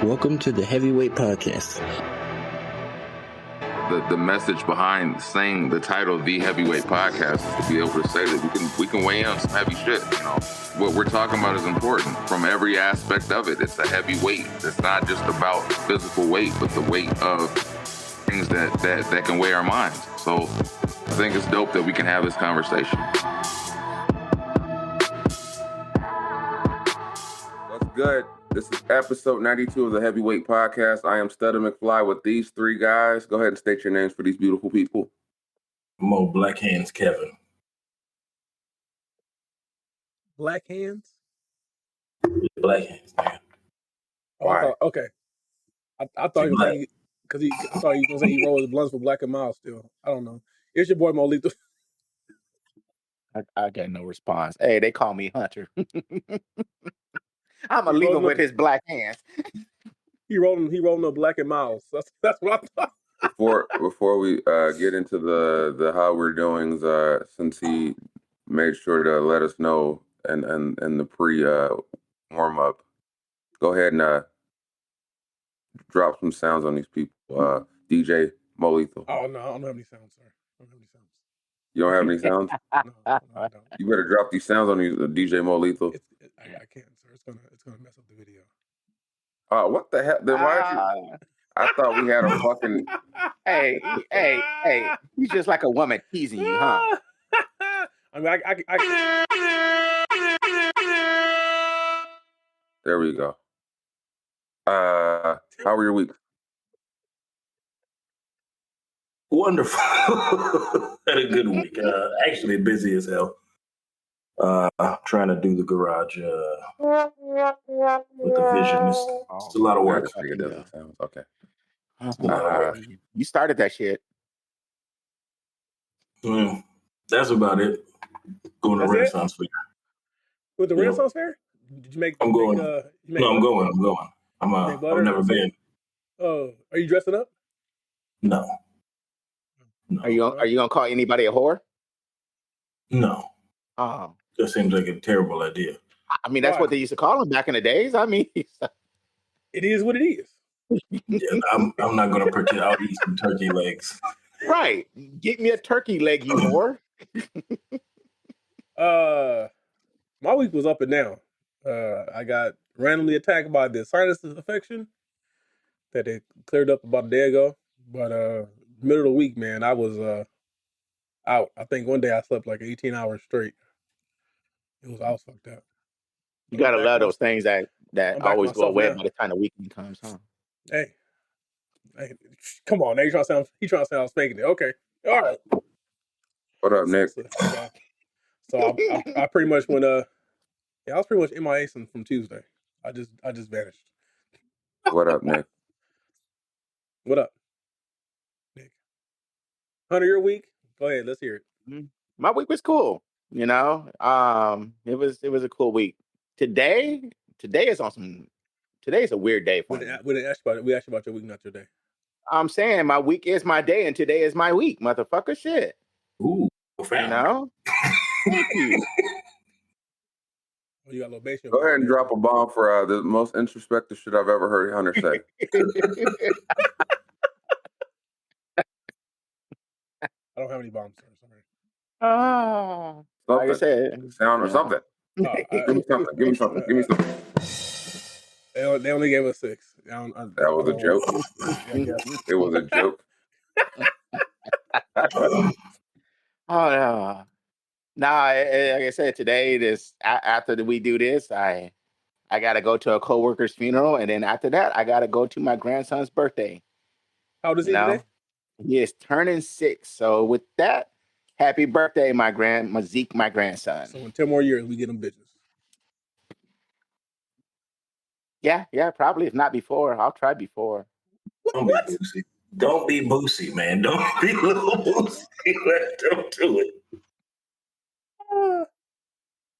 Welcome to the Heavyweight Podcast. The message behind saying the title of the Heavyweight Podcast is to be able to say that we can weigh in on some heavy shit. You know, what we're talking about is important from every aspect of it. It's a heavy weight. It's not just about physical weight, but the weight of things that can weigh our minds. So I think it's dope that we can have this conversation. What's good? This is episode 92 of the Heavyweight Podcast. I am Stutter McFly with these three guys. Go ahead and state your names for these beautiful people. Mo Black Hands Kevin. Black Hands? Black Hands, man. Why? I thought he was saying because I thought he was gonna say he rolled his blunts for Black and Miles still. I don't know. It's your boy Mo Lethal. I got no response. Hey, they call me Hunter. I'm gonna leave him with his black hands. He rolling up Black and Miles. That's what I thought. Before we get into the how we're doing, since he made sure to let us know and the pre warm up, go ahead and drop some sounds on these people. DJ Mo Lethal. Oh no, I don't have any sounds, sir. I don't have any sounds. You don't have any sounds? No, I don't. You better drop these sounds on these DJ Mo Lethal. I can't, sir. It's gonna mess up the video. What the hell? Then why did you? I thought we had a fucking. Hey! He's just like a woman teasing you, huh? I mean, There we go. How were your week? Wonderful. Had a good week. Actually busy as hell. Trying to do the garage with the vision. It's a lot of work. Okay. You started that shit. That's about it. Going to Renaissance Fair. With the Renaissance Fair? Did you make? I'm going. I'm going. I've never been. Oh, are you dressing up? No. Are you gonna call anybody a whore? No. Oh. That seems like a terrible idea. I mean, that's what they used to call them back in the days. I mean, it is what it is. Yeah, I'm not going to pretend. I'll eat some turkey legs. Right. Get me a turkey leg, you whore. My week was up and down. I got randomly attacked by the sinus infection that they cleared up about a day ago. But middle of the week, man, I was out. I think one day I slept like 18 hours straight. I was fucked up. You gotta love those things that always go away by the time the weekend comes, huh? Hey, come on! Now he trying to say I was faking it. Okay, all right. What up, Nick? So I pretty much went. I was pretty much MIA from Tuesday. I just vanished. What up, Nick? What up, Nick? Hunter, your week? Go ahead. Let's hear it. My week was cool. You know, it was a cool week. Today is awesome. Today is a weird day for me. We didn't ask about it. We asked about your week, not your day. I'm saying my week is my day, and today is my week, motherfucker. Shit. Ooh, you know. Thank you. You got a little bass. Go ahead and drop a bomb for the most introspective shit I've ever heard Hunter say. I don't have any bombs, sir. Oh, like I said, sound or something. Give me something. They only gave us 6. That was a joke. It was a joke. Oh no! Like I said, today, after we do this, I gotta go to a coworker's funeral, and then after that, I gotta go to my grandson's birthday. How old is he today? He is turning 6. So with that, happy birthday, my Zeke, my grandson. So in 10 more years, we get him bitches. Yeah, probably. If not before, I'll try before. What? Don't be Boosie, man. Don't be little Boosie. Don't do it.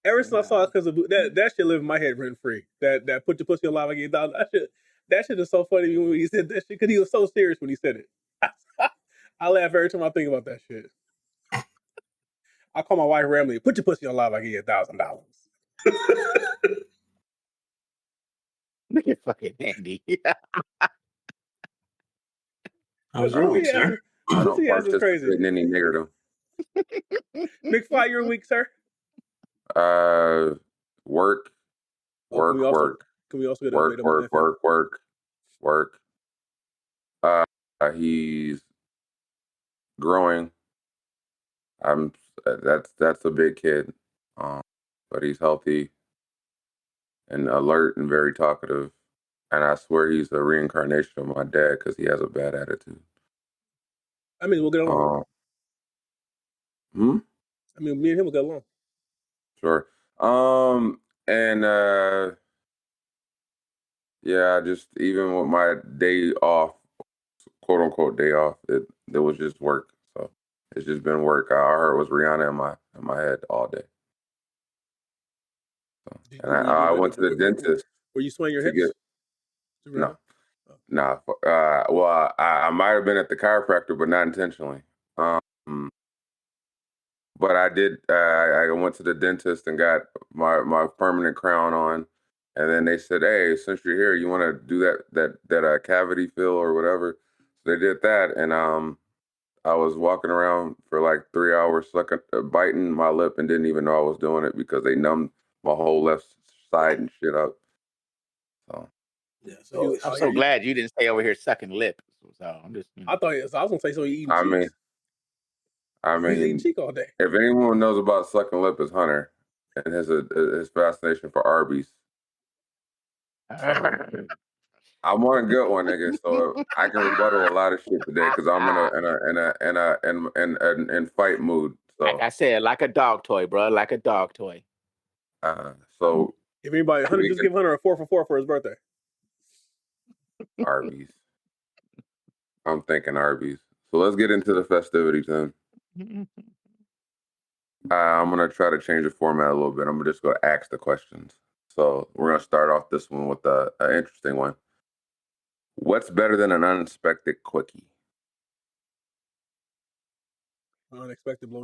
Ever since I saw it, because of that shit live in my head rent free. That put your pussy alive again. That shit is so funny when he said that shit because he was so serious when he said it. I laugh every time I think about that shit. I call my wife randomly, put your pussy on live, I give you $1,000. Look at fucking Andy. How was your week, sir? I don't He has is participate crazy. in any niggerdom. McFly, your week, sir. Work. Can we also get an update on my nephew? Work. He's growing. That's a big kid, but he's healthy and alert and very talkative. And I swear he's a reincarnation of my dad because he has a bad attitude. I mean, we'll get along. I mean, me and him will get along. Sure. And yeah, just even with my day off, quote unquote day off, it was just work. So it's just been work. I heard it was Rihanna in my head all day. So, and I went to the dentist. Were you swaying your hips? No. Nah. Well, I might have been at the chiropractor, but not intentionally. But I did. I went to the dentist and got my permanent crown on, and then they said, "Hey, since you're here, you want to do that cavity fill or whatever." So they did that, and I was walking around for like 3 hours, biting my lip, and didn't even know I was doing it because they numbed my whole left side and shit up. So. Yeah, I'm so glad you didn't stay over here sucking lip. So I'm just. I thought I was gonna say so. You eating cheeks? I mean, he's eating cheek all day. If anyone knows about sucking lip, it's Hunter and his fascination for Arby's. I'm on a good one, nigga. So I can rebuttal a lot of shit today because I'm in fight mood. So like I said, like a dog toy, bro, like a dog toy. So if anybody, Hunter, just give Hunter a 4 for his birthday. Arby's. I'm thinking Arby's. So let's get into the festivities then. I'm going to try to change the format a little bit. I'm just going to ask the questions. So we're going to start off this one with an interesting one. What's better than an unexpected quickie? Unexpected blow.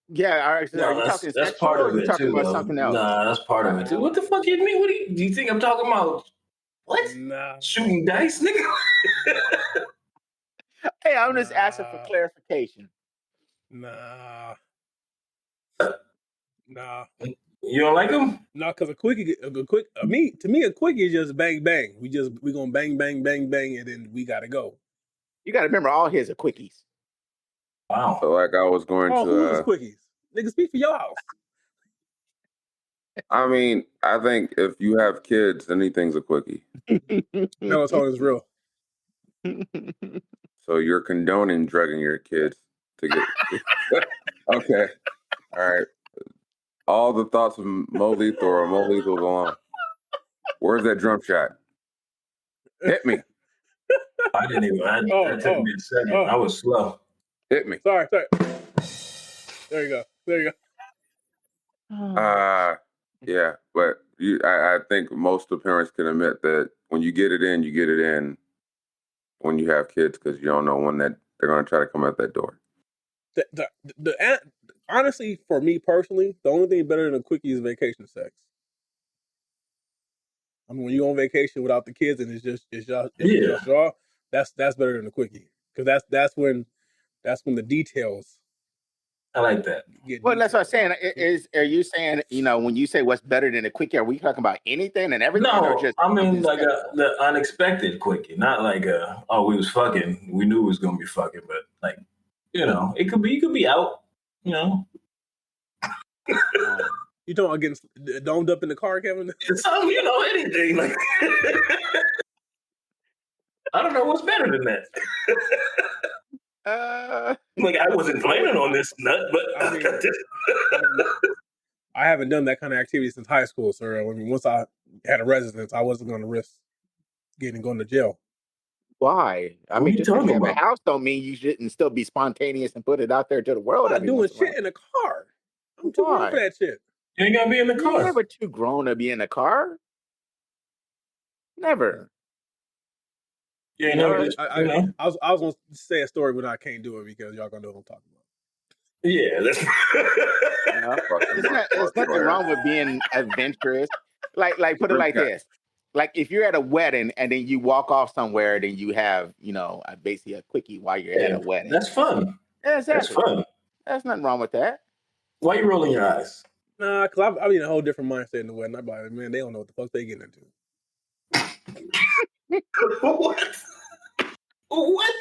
Yeah, that's part of it too. About something else? Nah, that's part of it too. What the fuck you mean? Do you think I'm talking about? What? Nah. Shooting dice, nigga? Hey, I'm just asking for clarification. Nah. You don't like them? No, because a quickie, to me, a quickie is just bang bang. We gonna bang bang bang bang, and then we gotta go. You gotta remember, all his are quickies. Wow. So like I was going to. Who's quickies? Nigga, speak for your house. I mean, I think if you have kids, anything's a quickie. Melatonin is real. So you're condoning drugging your kids to get. Okay. All right. All the thoughts of Mo Lethal or Mo Lethal's on. Where's that drum shot? Hit me. I didn't even. That took me a second. I was slow. Hit me. Sorry. There you go. Yeah, but I think most of the parents can admit that when you get it in when you have kids because you don't know when that they're going to try to come out that door. Honestly, for me personally, the only thing better than a quickie is vacation sex. I mean, when you're on vacation without the kids and it's just y'all, that's better than a quickie because that's when the details. I like that. Well, that's what I'm saying. Are you saying, when you say what's better than a quickie, are we talking about anything and everything? No, I mean like the unexpected quickie, not like we was fucking. We knew it was gonna be fucking, but like it could be out. You talking about getting domed up in the car, Kevin? Some, anything like. I don't know what's better than that. Like I wasn't planning on this nut, but I haven't done that kind of activity since high school, sir. I mean, once I had a residence, I wasn't going to risk going to jail. Why? I mean, just because you have a house don't mean you shouldn't still be spontaneous and put it out there to the world. I'm not doing shit in a car. I'm too grown for that shit. You ain't gotta be in the car. You're never too grown to be in a car. Never. Yeah, I was going to say a story, but I can't do it because y'all gonna know what I'm talking about. Yeah, that's. There's nothing wrong with being adventurous. Like put it like this. like if you're at a wedding and then you walk off somewhere, then you have, basically a quickie while you're at a wedding. That's fun. Yeah, exactly. That's fun. There's nothing wrong with that. Why you rolling your eyes? Nah, because I'm in a whole different mindset in the wedding. I'm like, man, they don't know what the fuck they getting into. What?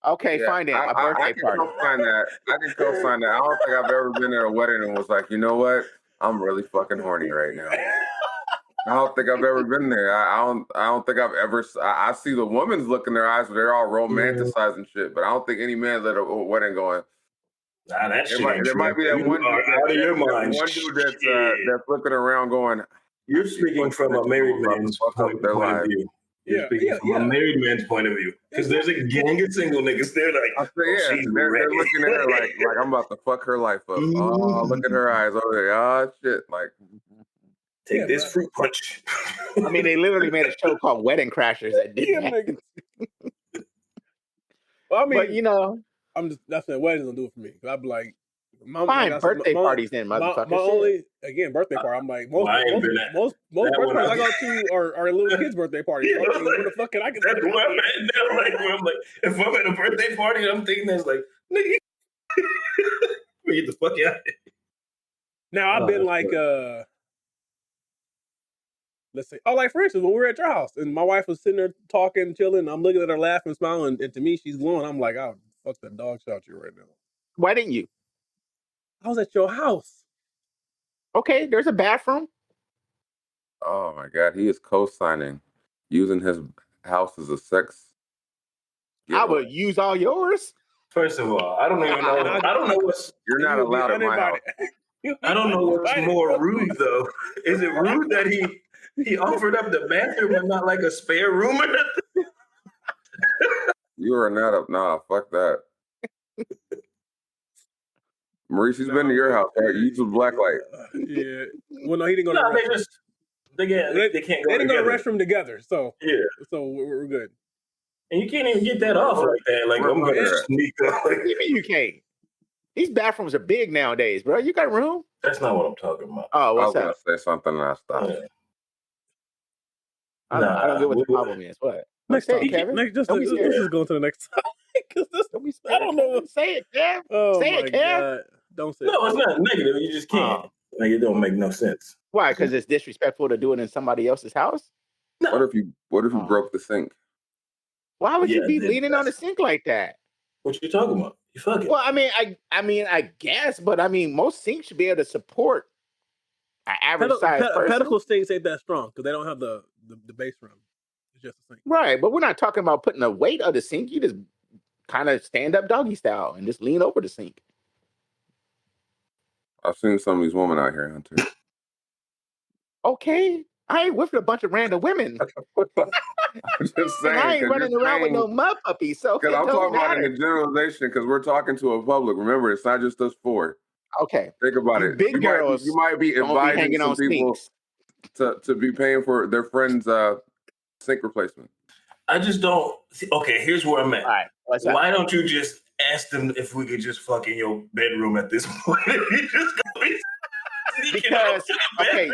Okay, Yeah, fine then. A I birthday can party. co-sign that. I can co-sign that. I don't think I've ever been at a wedding and was like, you know what? I'm really fucking horny right now. I don't think I've ever been there. I don't think I've ever. I see the women's look in their eyes, but they're all romanticizing shit. But I don't think any man's at a wedding going. Nah, that shit. There might be that You one are out of your mind. one dude that's flipping around going. You're speaking from a married man's point of view. You're speaking from a married man's point of view. Because there's a gang of single niggas. They're like, they're looking at her like I'm about to fuck her life up. Oh, look at her eyes over there. Oh shit, like. Take this fruit punch. I mean, they literally made a show called Wedding Crashers that did that. Well, I mean, but I'm just that's what weddings don't do it for me. I'd be like, birthday parties then, motherfucker. My only birthday party. I'm like most birthday parties I go to are little kids' birthday parties. Yeah, where the fuck can I get? That's where I'm at now. Where I'm like, if I'm at a birthday party, I'm thinking that's like, nigga, get the fuck out of here. Now I've been like, let's say, like for instance, when we were at your house and my wife was sitting there talking, chilling, I'm looking at her laughing, smiling, and to me she's glowing. I'm like, oh, fuck the dog shot you right now. Why didn't you? I was at your house. Okay, there's a bathroom. Oh my god, he is co-signing, using his house as a sex. I would use all yours. First of all, I don't even know. I don't know what's. You're not allowed at my house. I don't know what's more rude though. Is it rude that he offered up the bathroom and not like a spare room or nothing? You are not up. Nah, fuck that. Maurice, he's been to your house, right? You use a black light. Yeah. Well, no, he didn't go to the restroom. They can't go. They didn't go to the restroom together, so yeah. So we're good. And you can't even get that off like that. Like I'm gonna sneak up. What do you mean you can't? These bathrooms are big nowadays, bro. You got room? That's not what I'm talking about. Oh, what's I that? was gonna say something and I stopped. Yeah. I don't get what the problem is. What? Next time, Kevin. let's just go to the next topic. I don't know. Say it, Kev. Oh say it, Kev. God. Don't say No, it. it's not negative. You just can't. Like it don't make no sense. Why? Because it's disrespectful to do it in somebody else's house? No. What if you broke the sink? Why would you be leaning on the sink like that? What you talking about? You fucking. Well, I guess, but most sinks should be able to support an average size person. Pedicle sinks ain't that strong because they don't have the base rim. It's just a sink. Right, but we're not talking about putting the weight of the sink. You just kind of stand up doggy style and just lean over the sink. I've seen some of these women out here, Hunter. Okay, I ain't with a bunch of random women. I'm just saying. I ain't running around with no mud puppies. So because I'm talking about in a generalization. Because we're talking to a public. Remember, it's not just us four. Okay, think about it. Big girls, you might be inviting some people to be paying for their friends' sink replacement. I just don't. Okay, here's where I'm at. All right, why don't you just ask them if we could just fuck in your bedroom at this point? You just go because okay.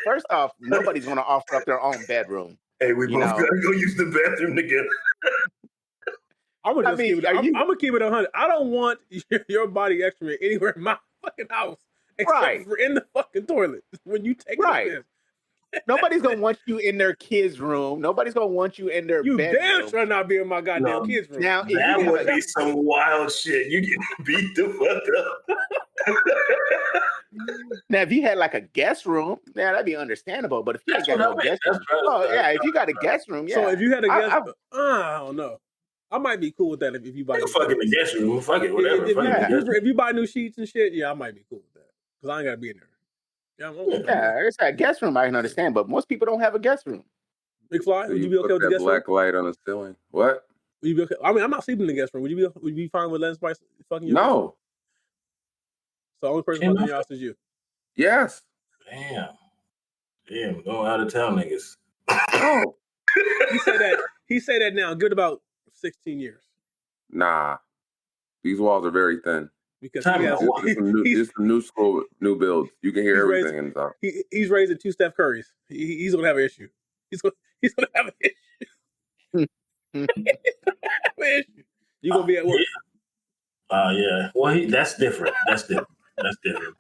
First off, nobody's gonna offer up their own bedroom. Hey, we both gotta go use the bathroom together. I'm gonna keep it 100. I don't want your body excrement anywhere in my fucking house, except for in the fucking toilet when you take it. Nobody's gonna want you in their kids' room. Nobody's gonna want you in their bedroom. You damn sure not be in my goddamn kids' room. Now that would be some wild shit. You get beat the fuck up. Now, if you had like a guest room, that'd be understandable. But if you got no guest room, if you got a guest room, So if you had a guest room, I don't know. I might be cool with that if you buy. Fuck in the guest room, fuck it, whatever. If you buy new sheets and shit, I might be cool with that because I ain't gotta be in there. It's a guest room. I can understand, but most people don't have a guest room. McFly, would you be okay with the guest room? Black light on the ceiling. What? Would you be okay? I mean, I'm not sleeping in the guest room. Would you be fine with letting somebody fucking you? No. So the only person fucking your house is you. Yes. Damn, going out of town niggas. Oh. He said that now. Good about 16 years. Nah. These walls are very thin. Because it's the new school, new builds. You can hear everything in the top. He's raising 2 Steph Currys. He's gonna have an issue. He's gonna have an issue. You gonna be at work? Yeah. Well, that's different. That's different. That's different.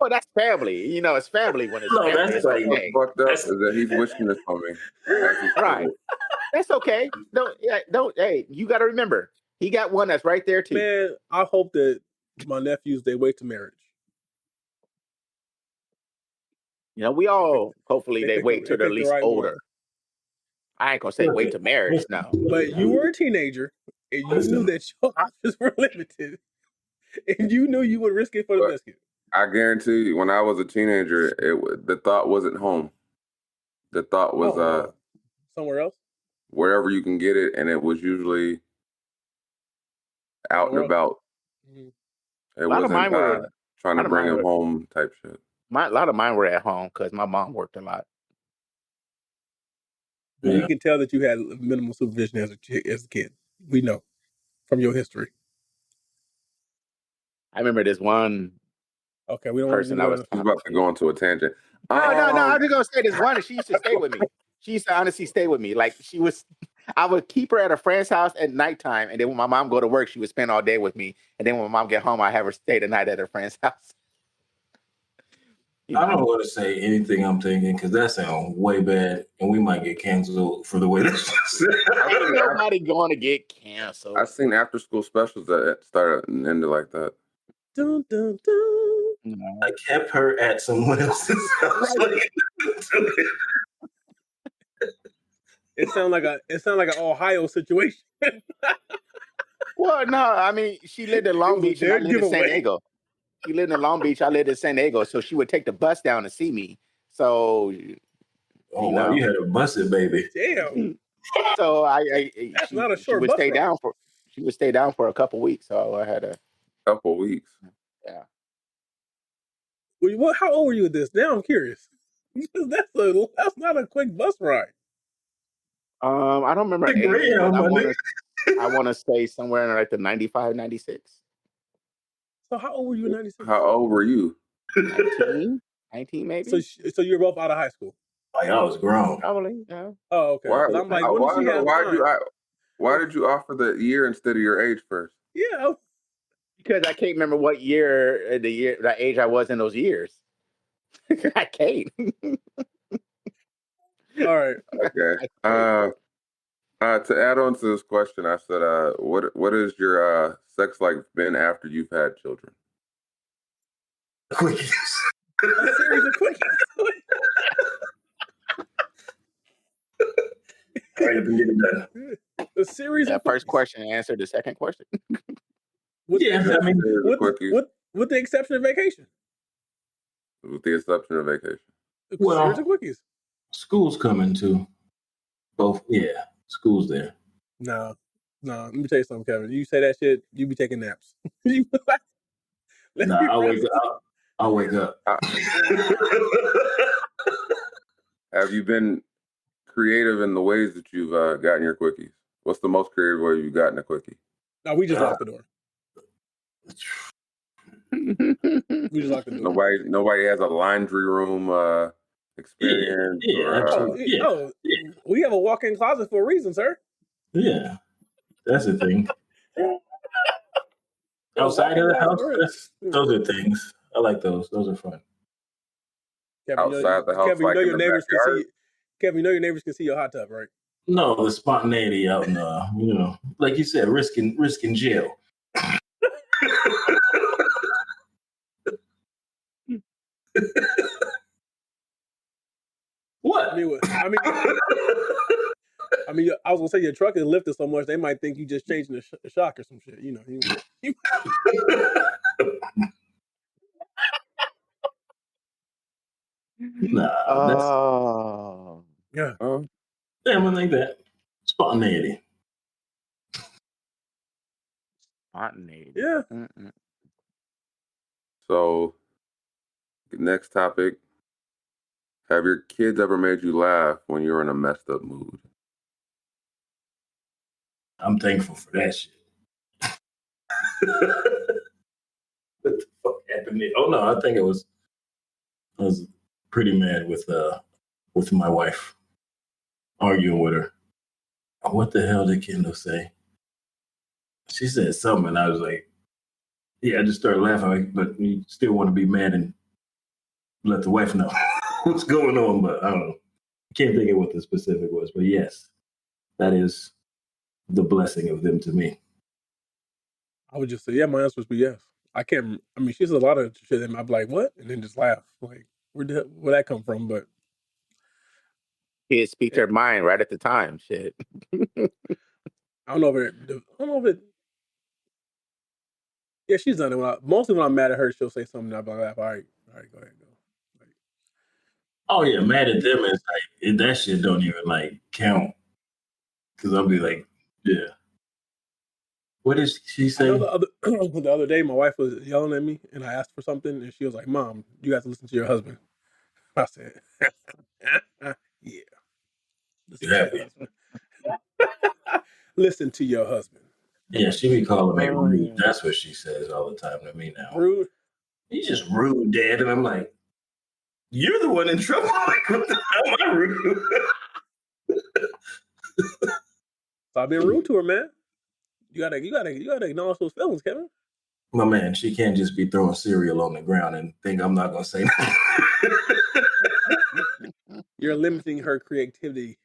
Well, that's family. You know, it's family when it's No, family. that's It's like- okay. Fucked up That's- is that he's wishing this on me. As he's Right. saying it. That's okay. Don't. Hey, you got to remember, he got one that's right there too. Man, I hope that my nephews they wait to marriage. You know, we all hopefully they pick wait the- till they they're pick at the least right older. one. I ain't gonna say wait to marriage. No. But you were a teenager, and you knew that your options were limited, and you knew you would risk it for the But- biscuit. I guarantee you, when I was a teenager, the thought wasn't home. The thought was Somewhere else. wherever you can get it, and it was usually out and Somewhere else. about. Mhm. It A lot of wasn't mine were. trying lot to of bring mine him were- home type shit. A lot of mine were at home because my mom worked a lot. Well, Yeah. we can tell that you had minimal supervision as a kid. We know from your history. I remember this one Okay, we don't want to person do I that. was. He's about to go into a tangent. No. I'm Um, just gonna say this one. And she used to stay with me. She used to honestly stay with me. Like she was, I would keep her at a friend's house at nighttime, and then when my mom go to work, she would spend all day with me. And then when my mom get home, I have her stay the night at her friend's house. I don't want to say anything I'm thinking because that sounds way bad, and we might get canceled for the way this. Ain't nobody going to get canceled. I've seen after school specials that started and ended like that. Dun, dun, dun. No. I kept her at someone else's house. It sounds like an Ohio situation. Well, no, I mean she lived in It Long was a Beach and I dead lived in San giveaway. Diego. She lived in Long Beach. I lived in San Diego, so she would take the bus down to see me. So, Oh wow, you had a busted baby. Damn, so That's she, not a she short would bus stay ride. down for. She would stay down for a couple weeks. So I had a. Couple weeks. Yeah. How old were you at this? Now I'm curious. That's not a quick bus ride. I don't remember Big age, Graham, but my I want to say somewhere in like the 95, 96. So how old were you in '96? How old were you? 19 maybe. So you're both out of high school. Like I was grown. Probably, yeah. Oh, okay. Why? 'Cause I'm like, when did she have time? Why did you offer the year instead of your age first? Yeah. Because I can't remember what the age I was in those years. I can't. All right. Okay. To add on to this question, I said, what is your sex life been after you've had children? Quickies. A series of quickies. All right, you can get it done. A series That of first quickies. question answered the second question. With, Yeah, I mean, with the exception of vacation. With the exception of vacation. A Well- series of quickies. school's coming too. Both, yeah, school's there. No. Let me tell you something, Kevin. You say that shit, you be taking naps. Let's Nah, be I'll real. wake up. I'll wake up. Have you been creative in the ways that you've gotten your quickies? What's the most creative way you've gotten a quickie? No, we just locked the door. We just locked the door. Nobody has a laundry room experience. Yeah, or, absolutely. Yeah. We have a walk-in closet for a reason, sir. Yeah, that's the thing. Outside of the house, those are things. I like those. Those are fun. Kevin, Outside the house, Kevin, like you know in your the neighbors can backyard? see. Kevin, you know your neighbors can see your hot tub, right? No, the spontaneity out in, like you said, risking jail. What? I mean, I was gonna say your truck is lifted so much they might think you just changing the shock or some shit. You know. Nah, that's Yeah. damn like that. Spontaneity. Spontaneity. Yeah. Mm-mm. So, next topic. Have your kids ever made you laugh when you're in a messed up mood? I'm thankful for that shit. What the fuck happened there? Oh no, I think I was pretty mad with my wife. arguing with her. What the hell did Kendall say? She said something, and I was like, yeah, I just started laughing. Like, but you still want to be mad and let the wife know what's going on. But I don't know. I can't think of what the specific was. But yes, that is the blessing of them to me. I would just say, yeah, my answer would be yes. I can't. I mean, she says a lot of shit, and I'm like, what? And then just laugh. Like, where'd that come from? But Kids speak their mind right at the time. Shit. I don't know if it. Yeah, she's done it. Mostly when I'm mad at her, she'll say something. I'll be like, all right, go ahead, go. Like, Oh yeah, mad at them is like that shit don't even like count. Because I'll be like, yeah. What did she say? the other day, my wife was yelling at me, and I asked for something, and she was like, "Mom, you have to listen to your husband." I said, "Yeah, listen to your husband. Listen to your husband." Yeah, she be calling me rude. That's what she says all the time to me now. Rude? You just rude, Dad. And I'm like, you're the one in trouble. Like, what the hell am I rude? So I've been rude to her, man. You gotta acknowledge those feelings, Kevin. My man, she can't just be throwing cereal on the ground and think I'm not gonna say nothing. You're limiting her creativity,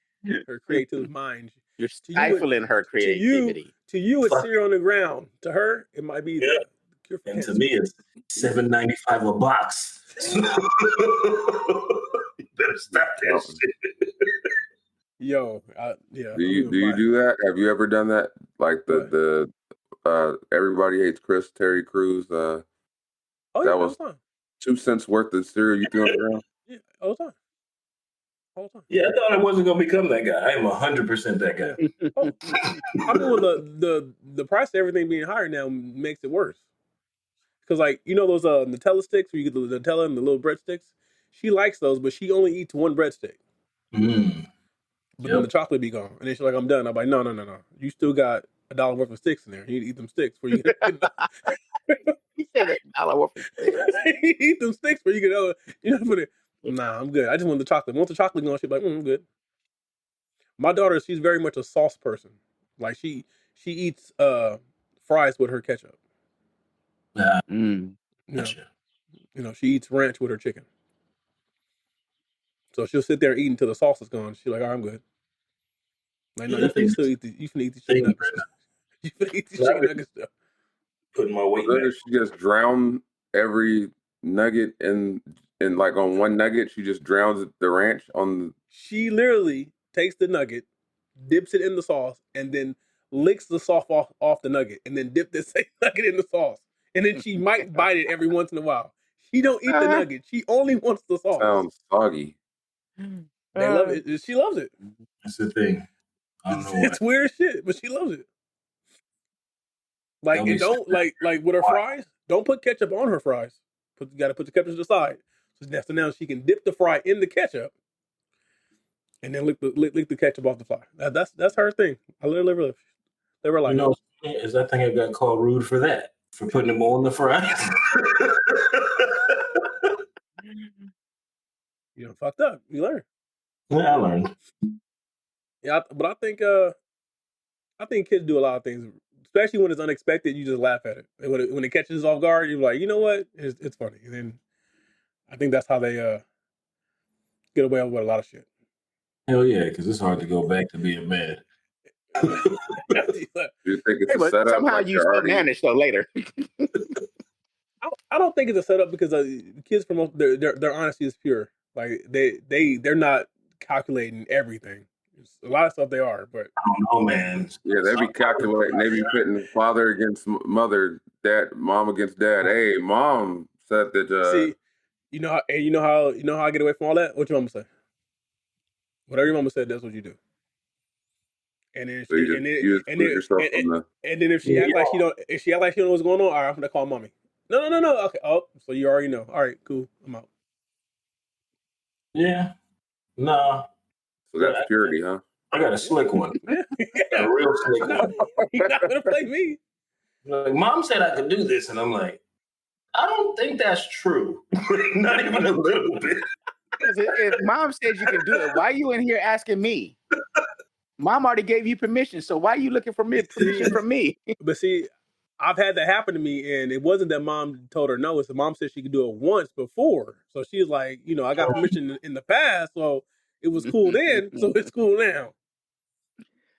her creative mind. You're stifling her creativity. To you, it's cereal on the ground. To her, it might be the cure for cancer. To me, it's $7.95 a box. You better stop that shit. Yo, yeah. Do you do that? Have you ever done that? Like the Everybody Hates Chris, Terry Crews. That was 2 cents worth of cereal you threw on the ground. Yeah, all the time. Yeah, I thought I wasn't gonna become that guy. I am 100% that guy. I mean, well, the price of everything being higher now makes it worse. Because, like, you know those Nutella sticks where you get the Nutella and the little breadsticks? She likes those, but she only eats one breadstick. But then the chocolate be gone. And then she's like, I'm done. I'm like, no. You still got $1 worth of sticks in there. You need to eat them sticks before you get He said $1 worth of sticks. You eat them sticks before you get put it. Nah, I'm good. I just want the chocolate. Once the chocolate gone, she's like, I'm good. My daughter, she's very much a sauce person. Like she eats fries with her ketchup. She eats ranch with her chicken. So she'll sit there eating until the sauce is gone. She's like, "Oh, I'm good." Like, no, you can still eat you can eat these chicken nuggets. You can eat these chicken nuggets still. Putting my weight back. She just drown every nugget in like on one nugget. She just drowns the ranch on the. She literally takes the nugget, dips it in the sauce, and then licks the sauce off the nugget, and then dip the same nugget in the sauce. And then she might bite it every once in a while. She don't eat the nugget. She only wants the sauce. Sounds soggy. They love it. She loves it. That's the thing. I don't know it's weird shit, but she loves it. Like, and don't like with her fries. Don't put ketchup on her fries. You got to put the ketchup to the side. So now she can dip the fry in the ketchup, and then lick the ketchup off the fry. That's her thing. I literally live her life. You know, is that thing I got called rude for that? For putting them on the fries? You know, fucked up. You learn. Yeah, I learned. Yeah, but I think kids do a lot of things, especially when it's unexpected. You just laugh at it. And when it catches us off guard, you're like, you know what? It's funny. And then I think that's how they get away with a lot of shit. Hell yeah, because it's hard to go back to being mad. You think it's a setup? Somehow you still manage though later. I don't think it's a setup because kids from their honesty is pure. Like they're not calculating everything. A lot of stuff they are, but I don't know, man. Yeah, they be calculating. They be putting father against mother, mom against dad. Hey, mom said that. See, you know how I get away from all that. What your mama say? Whatever your mama said, that's what you do. And then if she act like she don't know what's going on, all right, I'm gonna call mommy. No. Okay. Oh, so you already know. All right, cool. I'm out. Yeah. Nah. So that's purity, huh? I got a slick one. A real slick one. You're not gonna play me. Like, Mom said I could do this, and I'm like, I don't think that's true. Not even a little bit. If Mom said you can do it, why are you in here asking me? Mom already gave you permission, so why are you looking for permission from me? But see, I've had that happen to me, and it wasn't that mom told her no. It's the mom said she could do it once before. So she was like, I got permission in the past, so it was cool then, so it's cool now.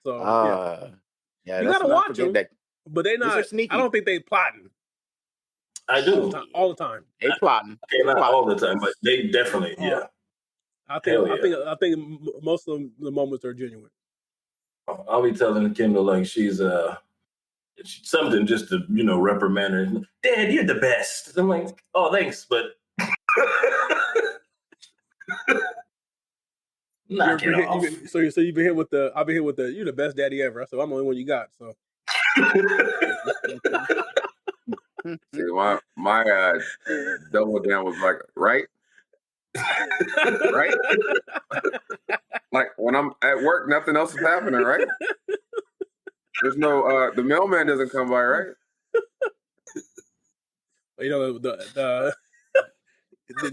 So yeah, Yeah, you let's gotta not watch forget them, that but they these are not. sneaky. I don't think they plotting I do. all the time. They plotting. Okay, not all the time, but they definitely, yeah. I think Hell yeah. I think most of the moments are genuine. I'll be telling Kendall like she's something just to reprimand her. Dad, you're the best. I'm like, oh, thanks, but knock it off. So you've been here with the. I've been here with the. You're the best daddy ever. So I'm the only one you got. So. See, my double down was like, right? Right? Like when I'm at work, nothing else is happening, right? There's no the mailman doesn't come by, right? The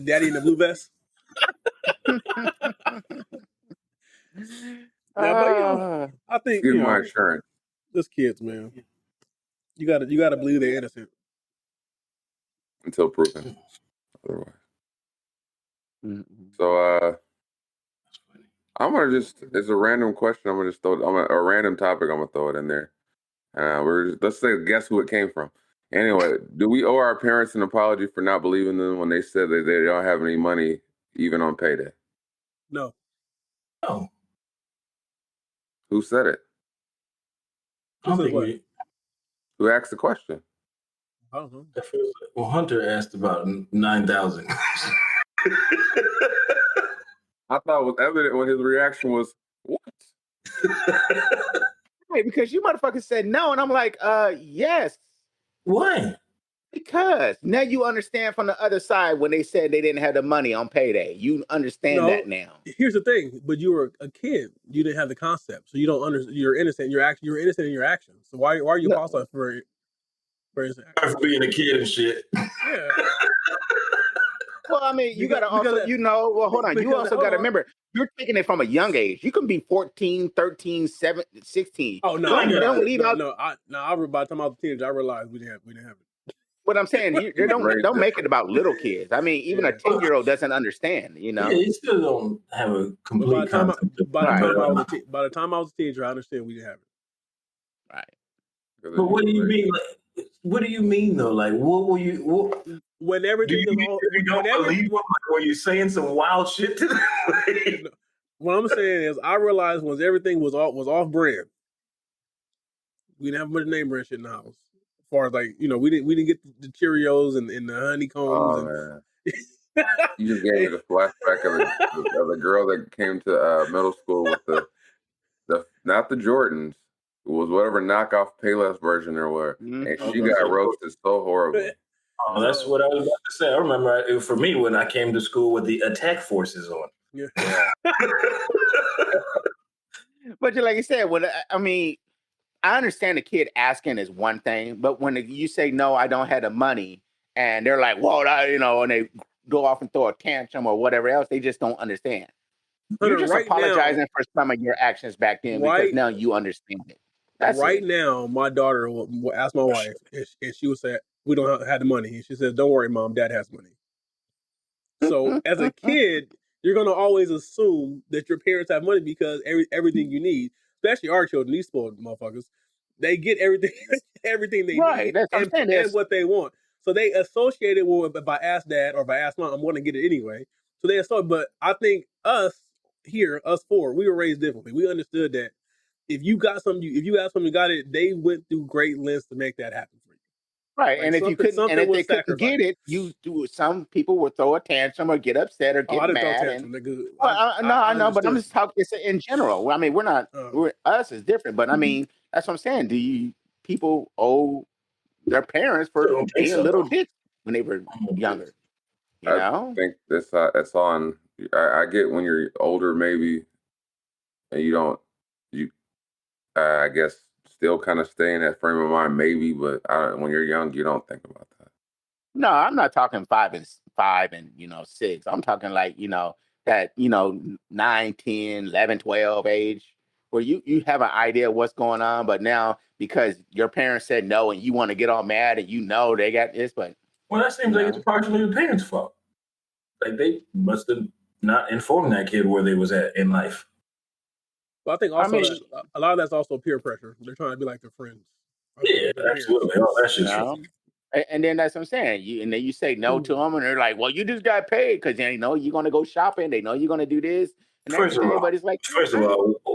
daddy in the blue vest. But I think my insurance. This kids, man. You gotta believe they're innocent until proven otherwise. So I'm gonna it's a random question. I'm gonna just throw a random topic. I'm gonna throw it in there. Let's say guess who it came from. Anyway, do we owe our parents an apology for not believing them when they said that they don't have any money even on payday? No. No. Who said it? Who asked the question? I don't know. Well, Hunter asked about 9,000. I thought it was evident when his reaction was, what? Right, because you motherfuckers said no, and I'm like, yes. Why? Because now you understand from the other side when they said they didn't have the money on payday. You understand that now. Here's the thing, but you were a kid. You didn't have the concept, so you don't understand. You're innocent. You're innocent in your actions. So why are you apologizing for being a kid and shit? Yeah. Well, I mean, you got to also, hold on. You also got to remember, you're taking it from a young age. You can be 14, 13, 17, 16. Oh, no. By the time I was a teenager, I realized we didn't have it. What I'm saying, they don't make it about little kids. I mean, even a 10-year-old doesn't understand, Yeah, you still don't have a complete concept. By the time I was a teenager, I understand we didn't have it. Right. But what do you mean? Like, what do you mean though? Like, what were you? When everything is all, you don't believe them? Like, were you saying some wild shit to them? What I'm saying is, I realized once everything was off brand, we didn't have much name brand shit in the house. As far as we didn't get the Cheerios and the honeycombs. Man. You just gave me the flashback of the girl that came to middle school with the not the Jordans. It was whatever knockoff Payless version there were, and she got roasted so horribly. Oh, that's what I was about to say. I remember for me when I came to school with the attack forces on. Yeah. But like you said, I understand the kid asking is one thing, but when you say no, I don't have the money, and they're like, well, and they go off and throw a tantrum or whatever else, they just don't understand. You're just apologizing for some of your actions back then because now you understand it. Now, my daughter will ask my wife, and she will say, we don't have the money. And she says, don't worry, Mom, Dad has money. So as a kid, you're going to always assume that your parents have money because everything you need, especially our children, these spoiled motherfuckers, they get everything they need and what they want. So they associate it with, if I ask Dad or if I ask Mom, I'm going to get it anyway. So they associate, but I think us four, we were raised differently. We understood that if you got something, you got it, they went through great lengths to make that happen for you. Right, and if you couldn't, and if they couldn't get it, some people would throw a tantrum or get upset or get mad. I know, but I'm just talking in general. I mean, us is different, but I mean, that's what I'm saying. People owe their parents for being little dicks when they were younger? I think that's on. I get when you're older, maybe, and I guess still kind of stay in that frame of mind, maybe, but when you're young, you don't think about that. No, I'm not talking 5 and 6. I'm talking like, that, 9, 10, 11, 12 age. where you have an idea of what's going on, but now because your parents said no and you want to get all mad and they got this, but Well, that seems like it's partially the parents' fault. Like they must have not informed that kid where they was at in life. But I think also that a lot of that's also peer pressure. They're trying to be like their friends. Yeah, absolutely. All that shit's true. And then that's what I'm saying. And then you say no to them, and they're like, "Well, you just got paid because they know you're going to go shopping. They know you're going to do this and First everything." of all, but it's like,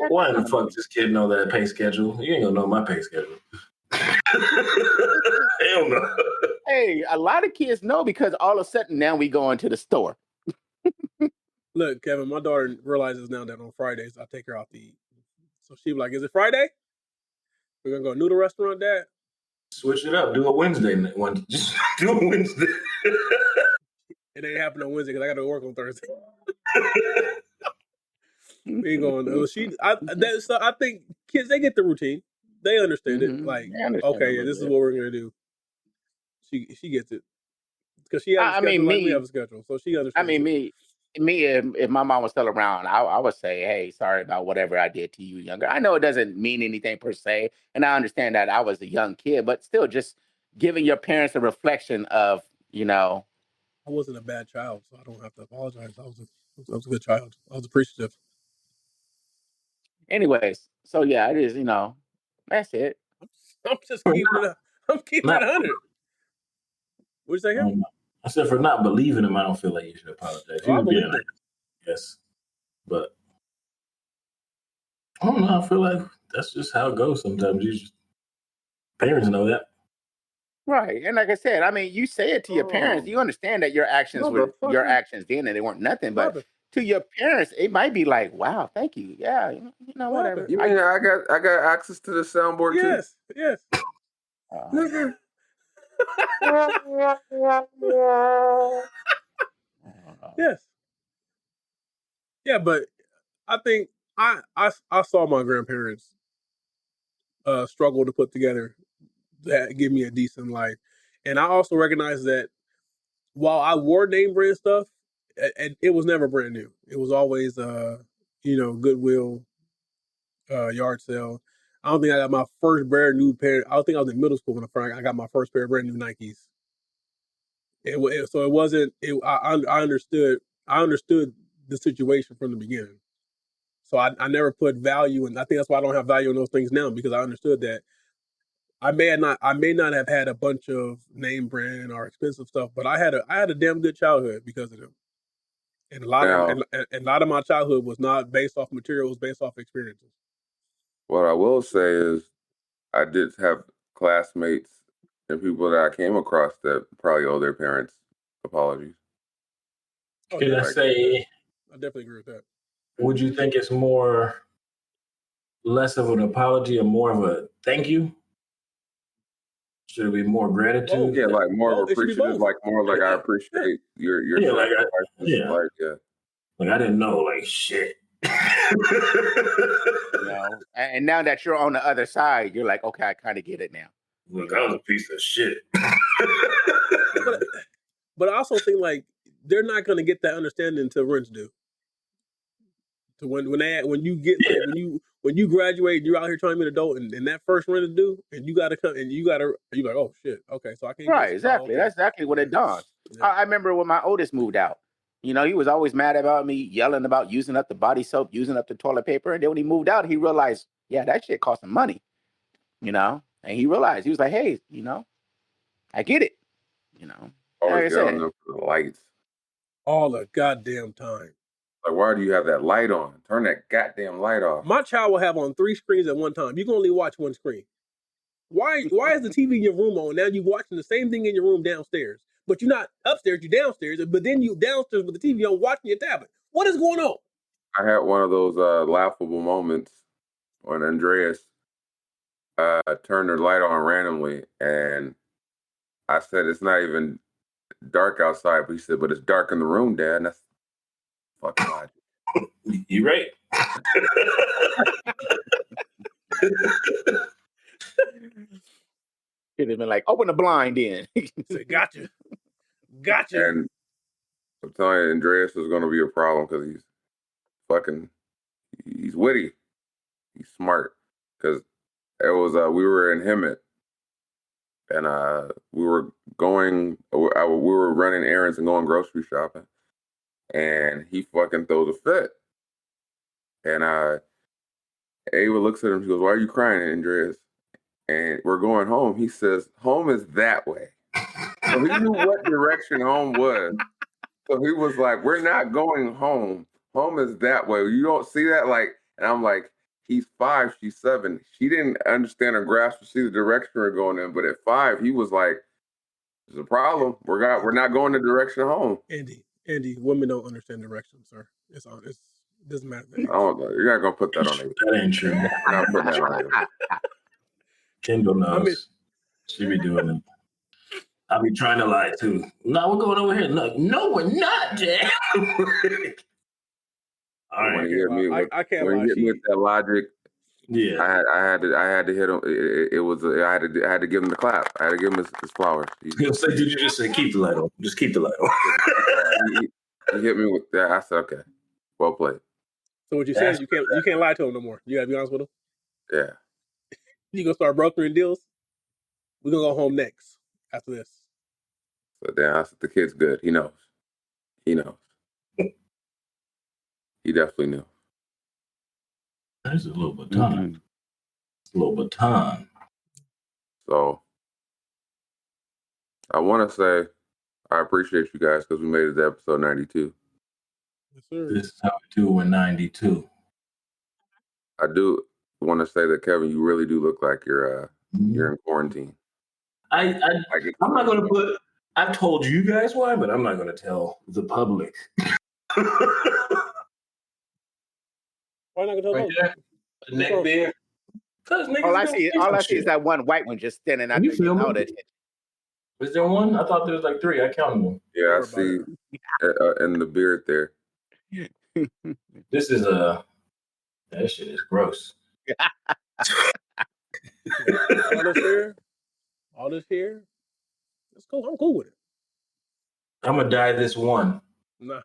why in the fuck this kid know that pay schedule? You ain't gonna know my pay schedule. Hell no. Hey, a lot of kids know because all of a sudden now we go into the store. Look, Kevin, my daughter realizes now that on Fridays I take her out to eat. So she be like, "Is it Friday? We're gonna go to a noodle restaurant, Dad." Switch it up. Do a Wednesday one. Just do a Wednesday. It ain't happening on Wednesday because I got to work on Thursday. We ain't going. I think kids, they get the routine. They understand it. Like, okay, this is what we're gonna do. She gets it because she has a schedule like we have a schedule, so she understands. I mean, if my mom was still around, I would say, "Hey, sorry about whatever I did to you younger." I know it doesn't mean anything per se, and I understand that I was a young kid, but still, just giving your parents a reflection of, I wasn't a bad child, so I don't have to apologize. I was a good child. I was appreciative. Anyways, so yeah, it is. That's it. I'm just keeping it. I'm keeping it 100. What'd you say here? I said for not believing him, I don't feel like you should apologize. I believed him. Yes, but I don't know. I feel like that's just how it goes. Sometimes parents know that. Right. And like I said, I mean, you say it to your parents, you understand that your actions were your actions then and they weren't nothing. But to your parents, it might be like, wow, thank you. Yeah, whatever. You mean I got access to the soundboard too? Yes. Yes. Yeah, but I think I saw my grandparents struggle to put together that give me a decent life. And I also recognize that while I wore name brand stuff, it was never brand new. It was always Goodwill, yard sale. I don't think I got my first brand new pair. I don't think I was in middle school when I got my first pair of brand new Nikes. So it wasn't. I understood. I understood the situation from the beginning. So I never put value in. I think that's why I don't have value in those things now, because I understood that I may not have had a bunch of name brand or expensive stuff, but I had a damn good childhood because of them. And a lot of my childhood was not based off material; it was based off experiences. What I will say is, I did have classmates and people that I came across that probably owe their parents apologies. Can I say? I definitely agree with that. Would you think it's less of an apology and more of a thank you? Should it be more gratitude? Yeah, like more appreciative, like more like I appreciate your Like I didn't know, like shit. And now that you're on the other side, you're like, okay, I kind of get it now. Look, I was a piece of shit. But I also think like they're not going to get that understanding until rents do. So when you graduate, you're out here trying to be an adult, and that first rent is due, and you got to come, and you're like, oh shit, okay, so I can't. Right, exactly. That's exactly what it does. Yeah. I remember when my oldest moved out. He was always mad about me, yelling about using up the body soap, using up the toilet paper, and then when he moved out, he realized, yeah, that shit cost him money. And he realized, he was like, hey, I get it. Always yelling up for the lights all the goddamn time. Like, why do you have that light on? Turn that goddamn light off. My child will have on 3 screens at one time. You can only watch one screen. Why is the TV in your room on? Now you're watching the same thing in your room downstairs. But you're not upstairs, you're downstairs. But then you downstairs with the TV on watching your tablet. What is going on? I had one of those laughable moments when Andreas turned her light on randomly. And I said, it's not even dark outside. But he said, but it's dark in the room, Dad. And that's fucking logic. You're right. He'd have been like, open the blind in. Gotcha. And I'm telling you, Andreas is going to be a problem because he's witty. He's smart because it was we were in Hemet and we were running errands and going grocery shopping, and he fucking throws a fit, and Ava looks at him. She goes, "Why are you crying, Andreas?" And we're going home. He says, "Home is that way." So he knew what direction home was. So he was like, "We're not going home. Home is that way. You don't see that?" Like, and I'm like, "He's 5, she's 7. She didn't understand or grasp or see the direction we're going in. But at 5, he was like, "There's a problem. We're not going the direction of home." Andy, women don't understand direction, sir. It doesn't matter. I don't know. You're not gonna put that on him. That ain't true. We're not putting that on him. Kendall knows. She be doing it. I be trying to lie too. No, we're going over here. No, we're not, Jay. All right. When he hit me with, I can't when lie. he hit me with that logic, Yeah. I had to hit him. I had to give him the clap. I had to give him his flowers. He'll say, "Did you just say keep the light on? Just keep the light on." He hit me with that. I said, "Okay, well played." So what you saying? You can't lie to him no more. You gotta be honest with him. Yeah. You gonna start brokering deals? We're gonna go home next after this. So then I said, "The kid's good. He knows. He knows. He definitely knew." There's a little baton. A little baton. So I want to say I appreciate you guys because we made it to episode 92. Yes, sir. This is how we do in 92. I do want to say that, Kevin, you really do look like you're in quarantine. I'm not going to put. I've told you guys why, but I'm not going to tell the public. Why not gonna tell them? Neck beard. All I see is that one white one just standing out You there. feel Getting me? all that attention. Was there one? I thought there was like 3. I counted them. Yeah, I see in the beard there. This is that shit is gross. All this here. It's cool. I'm cool with it. I'm gonna dye this one. Nah.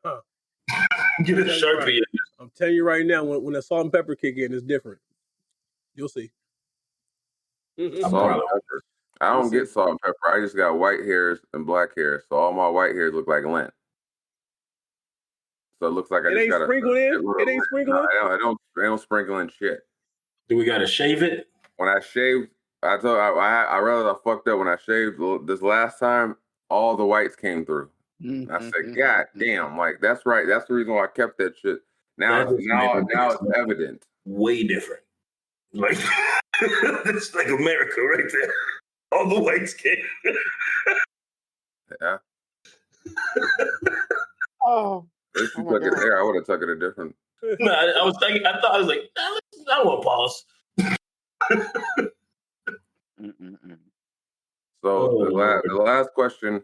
Get a Sharpie. I'm telling you right now, when the salt and pepper kick in, it's different. You'll see. Salt and pepper. I don't get salt and pepper. I just got white hairs and black hair. So all my white hairs look like lint. So it looks like I just got to sprinkled in. It ain't sprinkled in. I don't sprinkle in shit. Do we gotta shave it? When I shaved, I realized I fucked up when I shaved this last time. All the whites came through. I said, "God damn!" Like that's right. That's the reason why I kept that shit. Now it's evident. Way different. Like it's like America right there. All the whites came. Yeah. Oh. If you took it there, I would have took it a different. No, I was like, I want to pause. So the last question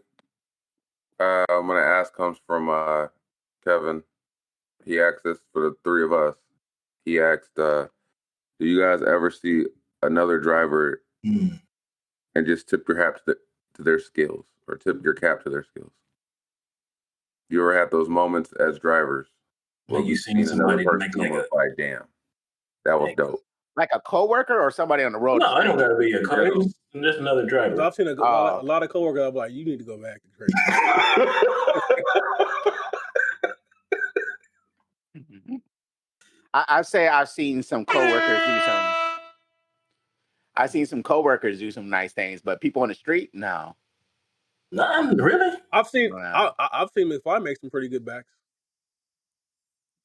I'm going to ask comes from Kevin. He asked this for the 3 of us. He asked, do you guys ever see another driver and just tip your hat to their skills or tip your cap to their skills? You ever had those moments as drivers? Well, you seen somebody make like damn, that was dope. Like a coworker or somebody on the road? No, I don't gotta be a coworker. Just another driver. I've seen a lot of coworkers. I'm like, you need to go back to training. I say I've seen some coworkers do some. I've seen some coworkers do some nice things, but people on the street, no. Nah, really? I've seen McFly make some pretty good backs.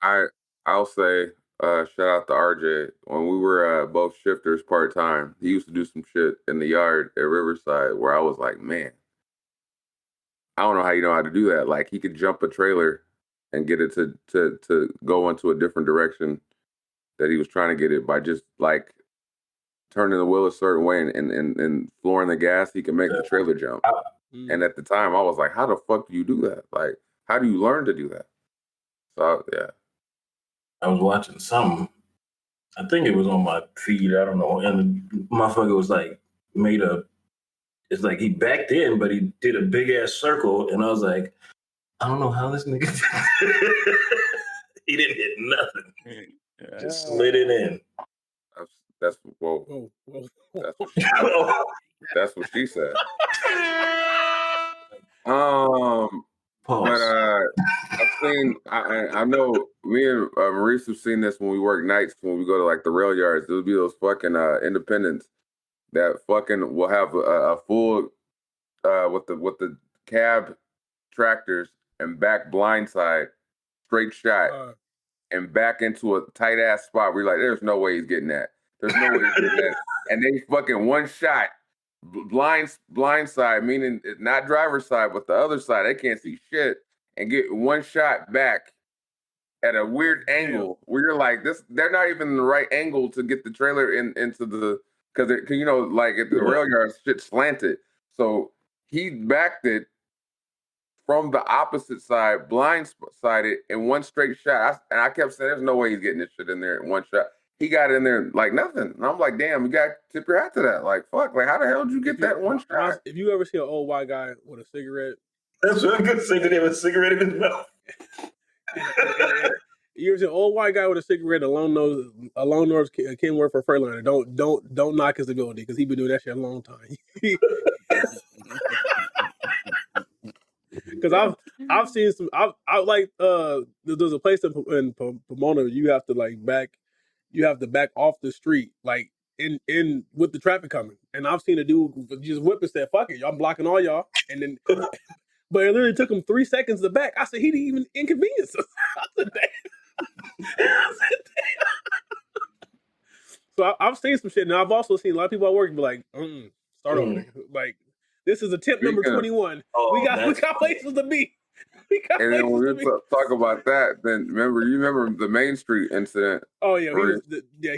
I'll say shout out to RJ. When we were both shifters part time, he used to do some shit in the yard at Riverside where I was like, man, I don't know how you know how to do that. Like he could jump a trailer and get it to go into a different direction that he was trying to get it by just like turning the wheel a certain way and flooring the gas. He can make the trailer jump. And at the time, I was like, how the fuck do you do that? Like, how do you learn to do that? So, yeah. I was watching something. I think it was on my feed. I don't know. And the motherfucker was like, it's like he backed in, but he did a big ass circle. And I was like, I don't know how this nigga did. He didn't hit nothing. Just slid it in. That's whoa. Whoa. That's what she said. That's what she said. But I've seen. I know me and Maurice have seen this when we work nights when we go to like the rail yards. There'll be those fucking independents that fucking will have a full with the cab tractors and back blind side straight shot and back into a tight ass spot where you're like, there's no way he's getting that. There's no way he's getting that. And they fucking one shot blind side, meaning not driver's side, but the other side. They can't see shit and get one shot back at a weird angle where you're like, they're not even in the right angle to get the trailer into the, because you know, like at the rail yards, shit slanted. So he backed it from the opposite side, blindsided in one straight shot. I kept saying, there's no way he's getting this shit in there in one shot. He got in there like nothing. And I'm like, damn, you got to tip your hat to that. Like, fuck, like how the hell did you get that one shot? If you ever see an old white guy with a cigarette. That's what I'm going to say, that he have a cigarette in his mouth. You ever see an old white guy with a cigarette, a long nose Ken work for Freightliner. Don't knock his ability because he's been doing that shit a long time. Because I've seen some. I like there's a place in Pomona you have to back off the street like in with the traffic coming, and I've seen a dude just whip and said, "Fuck it, I'm blocking all y'all," and then. But it literally took him 3 seconds to back. I said, he didn't even inconvenience us. I said, damn. So I've seen some shit, and I've also seen a lot of people at work be like, start over. Like, this is attempt number 21. We got places to be. And then when we talk about that, then you remember the Main Street incident. Oh yeah, he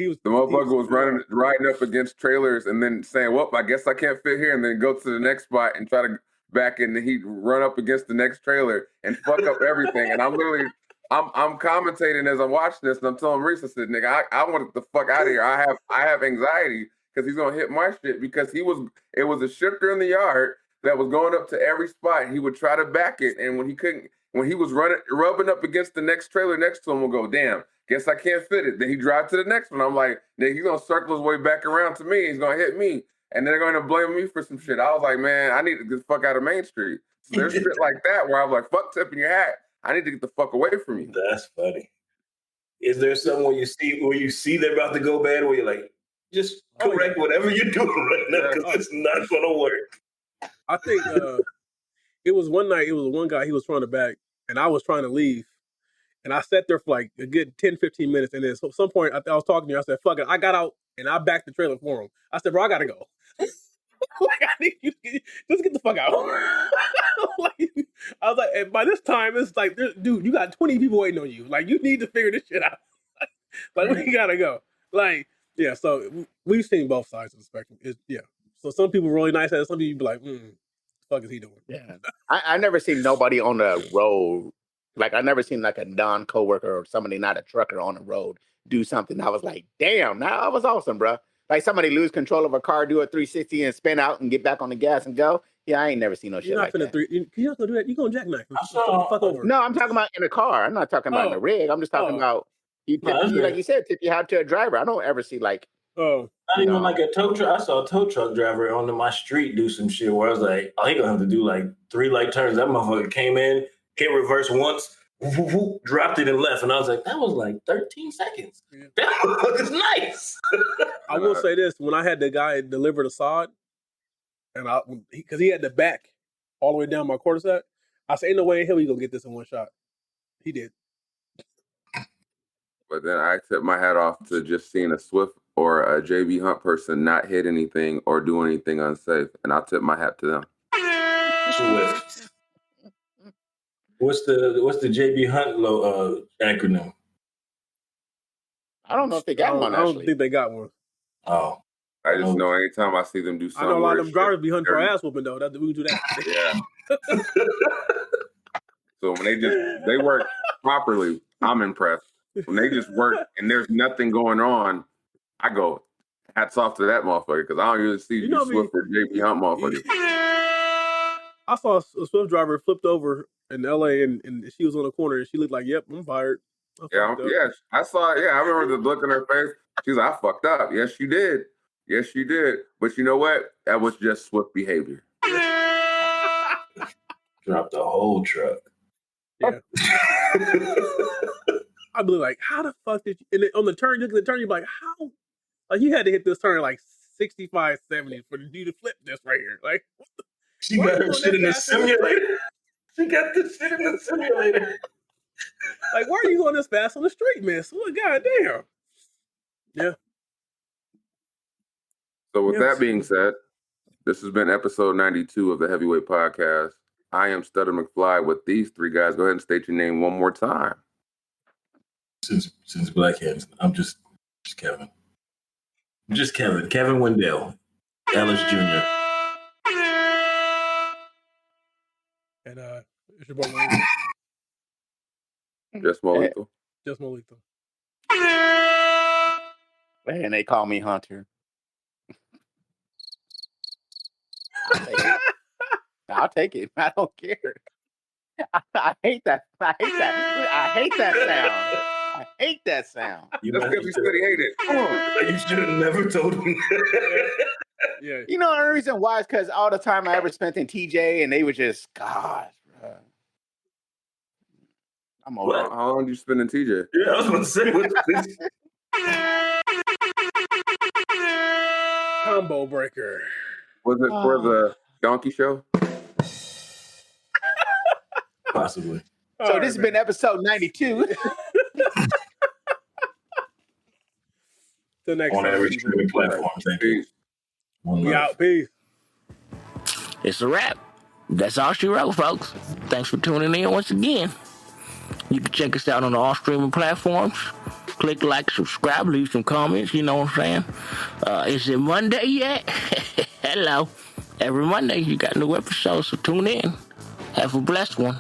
was. The motherfucker was riding up against trailers and then saying, "Well, I guess I can't fit here," and then go to the next spot and try to back in, and he'd run up against the next trailer and fuck up everything. And I'm commentating as I'm watching this, and I'm telling Reese, I said, "Nigga, I want the fuck out of here. I have anxiety because he's gonna hit my shit because it was a shifter in the yard." That was going up to every spot. He would try to back it, and when he was rubbing up against the next trailer next to him, we'll go, damn, guess I can't fit it. Then he drive to the next one. I'm like, he's gonna circle his way back around to me. He's gonna hit me, and they're gonna blame me for some shit. I was like, man, I need to get the fuck out of Main Street. So there's shit like that where I was like, fuck tipping your hat. I need to get the fuck away from you. That's funny. Is there something where you see they're about to go bad, where you're like, just correct whatever you're doing right now because it's not gonna work? I think it was one night, it was one guy, he was trying to back, and I was trying to leave. And I sat there for like a good 10, 15 minutes. And then at some point, I was talking to you. I said, fuck it. I got out, and I backed the trailer for him. I said, bro, I got to go. Like, I need you to just get the fuck out. I was like, and by this time, it's like, dude, you got 20 people waiting on you. Like, you need to figure this shit out. Like, we got to go. Like, yeah, so we've seen both sides of the spectrum. So some people really nice at it. Some people be like, the fuck is he doing? Yeah. I never seen nobody on the road. Like, I never seen like a non-coworker or somebody not a trucker on the road do something. I was like, damn, that was awesome, bro. Like somebody lose control of a car, do a 360 and spin out and get back on the gas and go. Yeah, I ain't never seen no shit like that. You're not going to do that. You're going to jackknife. Fuck over. No, I'm talking about in a car. I'm not talking about in a rig. I'm just talking about, like you said, tip you out to a driver. I don't ever see like, not even like a tow truck. I saw a tow truck driver onto my street do some shit where I was like, he gonna have to do like 3 light turns. That motherfucker came in, hit reverse once, dropped it and left. And I was like, that was like 13 seconds. Yeah. That motherfucker's nice. I will say this. When I had the guy deliver the sod, and because he had the back all the way down my quarter set, I said, ain't no way in hell he gonna get this in one shot. He did. But then I tip my hat off to just seeing a Swift or a JB Hunt person not hit anything or do anything unsafe, and I'll tip my hat to them. Swift. What's the JB Hunt acronym? I don't know if they got one. I don't think they got one. Oh, I just know anytime I see them do something. I know a lot of them drivers be hunting for ass whooping though. We do that. Yeah. So when they work properly, I'm impressed. When they just work and there's nothing going on, I go, hats off to that motherfucker, because I don't usually see Swift or JB Hunt motherfuckers. I saw a Swift driver flipped over in LA and she was on the corner and she looked like, yep, I'm fired. I saw it. Yeah, I remember the look in her face. She's like, I fucked up. Yes, you did. Yes, you did. But you know what? That was just swift behavior. Dropped the whole truck. Yeah. I'd be like, how the fuck did you? And then on the turn, you're like, how? Like, you had to hit this turn like 65, 70 for you to flip this right here. Like, what the? She got her shit in the simulator. She got this shit in the simulator. Like, why are you going this fast on the street, miss? Well, goddamn. Yeah. So with that being said, this has been episode 92 of the Heavyweight Podcast. I am Stutter McFly with these three guys. Go ahead and state your name one more time. Since Black Hands, I'm just Kevin. Just Kevin. Kevin Wendell. Ellis Jr. And it's your boy Wayne. Just more lethal. Just more lethal. And they call me Hunter. I'll take it. I don't care. I hate that. I hate that sound. I hate that sound. That's because you said he hated it. You should have never told him. Yeah. You know the reason why is because all the time I ever spent in TJ, and they were just God. I'm over. How long did you spend in TJ? Yeah, I was going to say what's this? Combo breaker. Was it for the donkey show? Possibly. So this has been episode 92. The next On every streaming platform. Thank you. We out. Peace. It's a wrap. That's all she wrote, folks. Thanks for tuning in once again. You can check us out on all streaming platforms. Click like, subscribe, leave some comments. You know what I'm saying? Is it Monday yet? Hello. Every Monday you got new episodes, so tune in. Have a blessed one.